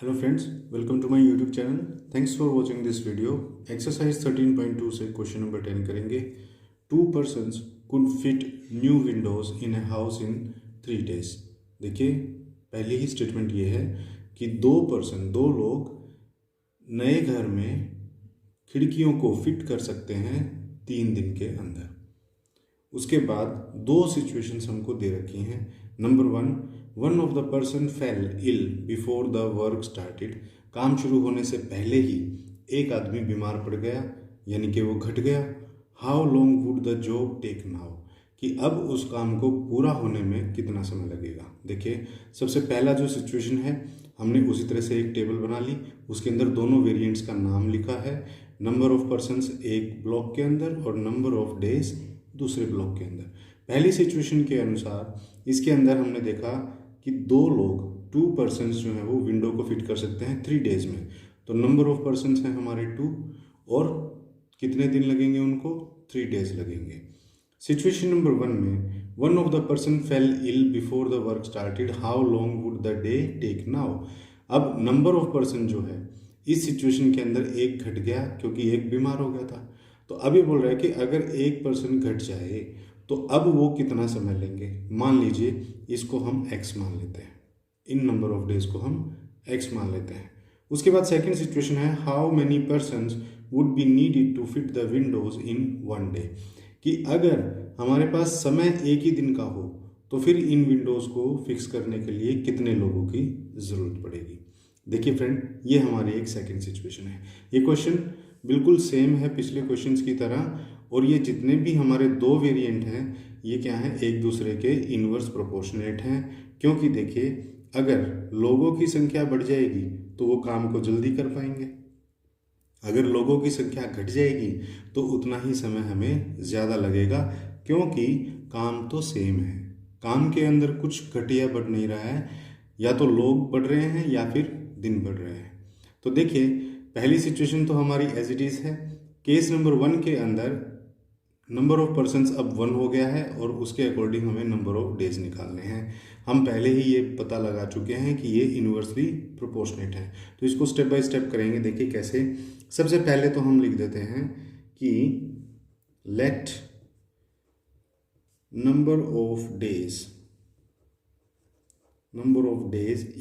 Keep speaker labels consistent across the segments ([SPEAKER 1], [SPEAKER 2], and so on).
[SPEAKER 1] Hello friends, welcome to my YouTube channel. Thanks for watching this video. Exercise 13.2 से question number 10 करेंगे। 2 persons could fit new windows in a house in 3 days। देखिए, पहली ही statement ये है कि दो लोग नए घर में खिड़कियों को फिट कर सकते हैं 3 दिन के अंदर। उसके बाद दो सिचुएशंस हमको दे रखी हैं। Number one of the person fell ill before the work started. काम शुरू होने से पहले ही एक आदमी बीमार पड़ गया, यानी कि वो घट गया। How long would the job take now, कि अब उस काम को पूरा होने में कितना समय लगेगा। देखिए, सबसे पहला जो सिचुएशन है, हमने उसी तरह से एक टेबल बना ली, उसके अंदर दोनों वेरिएंट्स का नाम लिखा है। नंबर ऑफ पर्सन्स एक ब्लॉक के अंदर और नंबर ऑफ डेज दूसरे ब्लॉक के अंदर। पहली सिचुएशन के अनुसार इसके अंदर हमने देखा कि 2 persons जो है वो विंडो को फिट कर सकते हैं 3 days में। तो नंबर ऑफ पर्सन्स हैं हमारे 2 और कितने दिन लगेंगे उनको? 3 days लगेंगे। सिचुएशन नंबर 1 में one of the person fell ill before the work started, how long would the day take now. अब नंबर ऑफ पर्सन जो है इस सिचुएशन के अंदर एक घट गया क्योंकि एक बीमार हो गया था। तो अभी बोल रहा है कि अगर एक पर्सन घट जाए तो अब वो कितना समय लेंगे। मान लीजिए इसको हम x मान लेते हैं, इन नंबर ऑफ डेज को हम x मान लेते हैं। उसके बाद सेकंड सिचुएशन है, how many persons would be needed to fit the windows in 1 day, कि अगर हमारे पास समय एक ही दिन का हो तो फिर इन विंडोज को फिक्स करने के लिए कितने लोगों की ज़रूरत पड़ेगी। देखिए फ्रेंड, ये हमारी एक सेकंड सिचुएशन है। ये क्वेश्चन बिल्कुल सेम है पिछले क्वेश्चंस की तरह, और ये जितने भी हमारे दो वेरिएंट हैं ये क्या हैं, एक दूसरे के इनवर्स प्रोपोर्शनेट हैं। क्योंकि देखिए, अगर लोगों की संख्या बढ़ जाएगी तो वो काम को जल्दी कर पाएंगे, अगर लोगों की संख्या घट जाएगी तो उतना ही समय हमें ज़्यादा लगेगा, क्योंकि काम तो सेम है। काम के अंदर कुछ घट या बढ़ नहीं रहा है, या तो लोग बढ़ रहे हैं या फिर दिन बढ़ रहे हैं। तो देखिए, पहली सिचुएशन तो हमारी एज इट इज़ है। केस नंबर 1 के अंदर नंबर ऑफ पर्सन्स अब 1 हो गया है और उसके अकॉर्डिंग हमें नंबर ऑफ डेज निकालने हैं। हम पहले ही ये पता लगा चुके हैं कि ये इन्वर्सली प्रोपोर्शनेट है। तो इसको स्टेप बाय स्टेप करेंगे। देखिए कैसे। सबसे पहले तो हम लिख देते हैं कि let number of days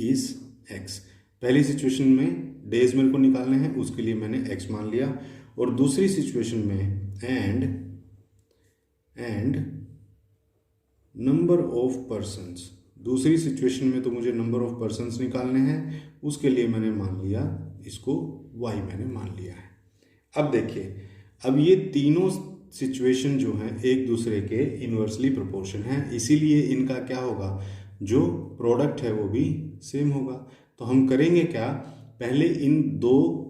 [SPEAKER 1] is x। पहली सिचुएशन में डेज मेरे को निकालने हैं, उसके लिए मैंने x मान लिया। और दूसरी सिचुएशन में एंड नंबर ऑफ पर्सन्स, दूसरी सिचुएशन में तो मुझे नंबर ऑफ पर्सन्स निकालने हैं, उसके लिए मैंने मान लिया इसको y मैंने मान लिया है। अब देखिए, अब ये तीनों सिचुएशन जो हैं एक दूसरे के इन्वर्सली प्रोपोर्शन हैं, इसीलिए इनका क्या होगा, जो प्रोडक्ट है वो भी सेम होगा। तो हम करेंगे क्या, पहले इन दो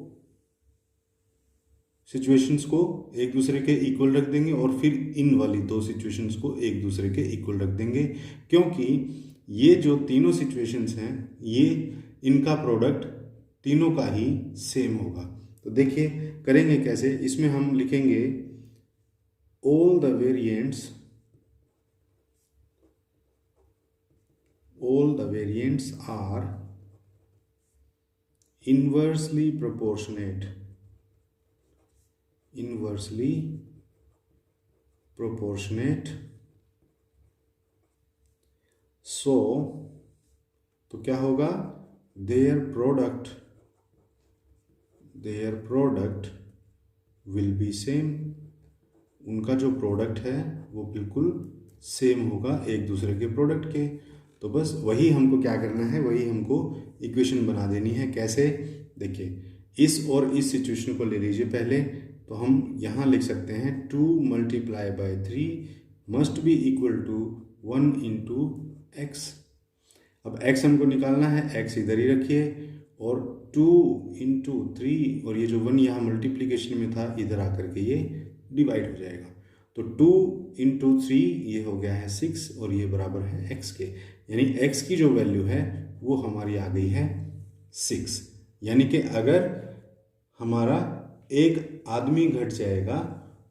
[SPEAKER 1] सिचुएशंस को एक दूसरे के इक्वल रख देंगे और फिर इन वाली दो सिचुएशंस को एक दूसरे के इक्वल रख देंगे, क्योंकि ये जो तीनों सिचुएशंस हैं ये इनका प्रोडक्ट तीनों का ही सेम होगा। तो देखिए करेंगे कैसे। इसमें हम लिखेंगे all the variants are inversely proportionate so, तो क्या होगा, their product will be same। उनका जो प्रोडक्ट है वो बिल्कुल सेम होगा एक दूसरे के प्रोडक्ट के। तो बस वही हमको क्या करना है, वही हमको इक्वेशन बना देनी है। कैसे, देखिए, इस और इस सिचुएशन को ले लीजिए पहले। तो हम यहाँ लिख सकते हैं 2 × 3 must be equal to 1 × x। अब x हमको निकालना है, x इधर ही रखिए, और 2 × 3 और ये जो 1 यहाँ मल्टीप्लीकेशन में था इधर आकर के ये डिवाइड हो जाएगा। तो 2 × 3 ये हो गया है 6 और ये बराबर है x के, यानी x की जो वैल्यू है वो हमारी आ गई है 6। यानी कि अगर हमारा एक आदमी घट जाएगा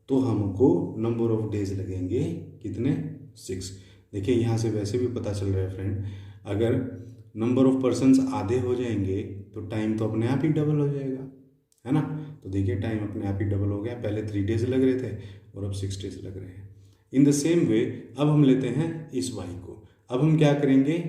[SPEAKER 1] तो हमको नंबर ऑफ डेज लगेंगे कितने, 6। देखिए यहाँ से वैसे भी पता चल रहा है फ्रेंड, अगर नंबर ऑफ पर्सन्स आधे हो जाएंगे तो टाइम तो अपने आप ही डबल हो जाएगा, है ना। तो देखिए टाइम अपने आप ही डबल हो गया, पहले 3 डेज लग रहे थे और अब 6 डेज लग रहे हैं। इन द सेम वे अब हम लेते हैं इस वाई को। अब हम क्या करेंगे,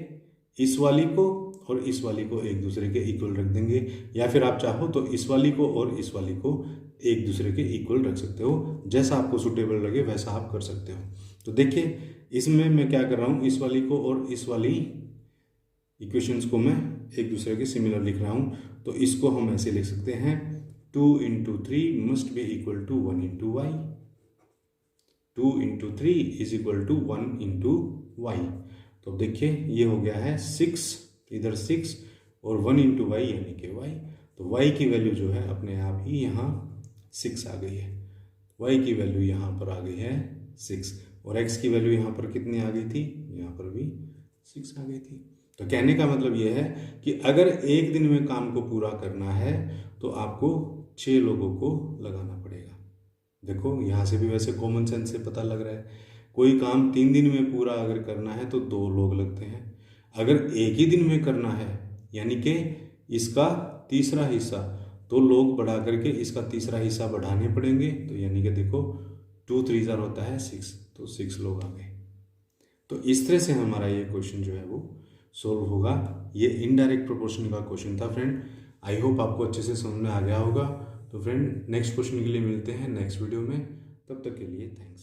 [SPEAKER 1] इस वाली को और इस वाली को एक दूसरे के इक्वल रख देंगे, या फिर आप चाहो तो इस वाली को और इस वाली को एक दूसरे के इक्वल रख सकते हो, जैसा आपको सुटेबल लगे वैसा आप कर सकते हो। तो देखिए इसमें मैं क्या कर रहा हूँ, इस वाली को और इस वाली इक्वेशंस को मैं एक दूसरे के सिमिलर लिख रहा हूँ। तो इसको हम ऐसे लिख सकते हैं 2 × 3 must be equal to 1 × y, 2 × 3 is equal to 1 × y। तो देखिए ये हो गया है 6, इधर 6 और 1 × y यानी कि y। तो y की वैल्यू जो है अपने आप ही यहाँ 6 आ गई है, y की वैल्यू यहाँ पर आ गई है 6, और x की वैल्यू यहाँ पर कितनी आ गई थी, यहाँ पर भी 6 आ गई थी। तो कहने का मतलब ये है कि अगर एक दिन में काम को पूरा करना है तो आपको 6 लोगों को लगाना पड़ेगा। देखो यहाँ से भी वैसे कॉमन सेंस से पता लग रहा है, कोई काम 3 दिन में पूरा अगर करना है तो 2 लोग लगते हैं। अगर एक ही दिन में करना है यानी कि इसका तीसरा हिस्सा, तो लोग बढ़ा करके इसका तीसरा हिस्सा बढ़ाने पड़ेंगे। तो यानी कि देखो 2 3 होता है 6, तो 6 लोग आ गए। तो इस तरह से हमारा ये क्वेश्चन जो है वो सोल्व होगा। ये इनडायरेक्ट प्रोपोर्शन का क्वेश्चन था फ्रेंड। आई होप आपको अच्छे से समझ में आ गया होगा। तो फ्रेंड नेक्स्ट क्वेश्चन के लिए मिलते हैं नेक्स्ट वीडियो में, तब तक के लिए थैंक्स।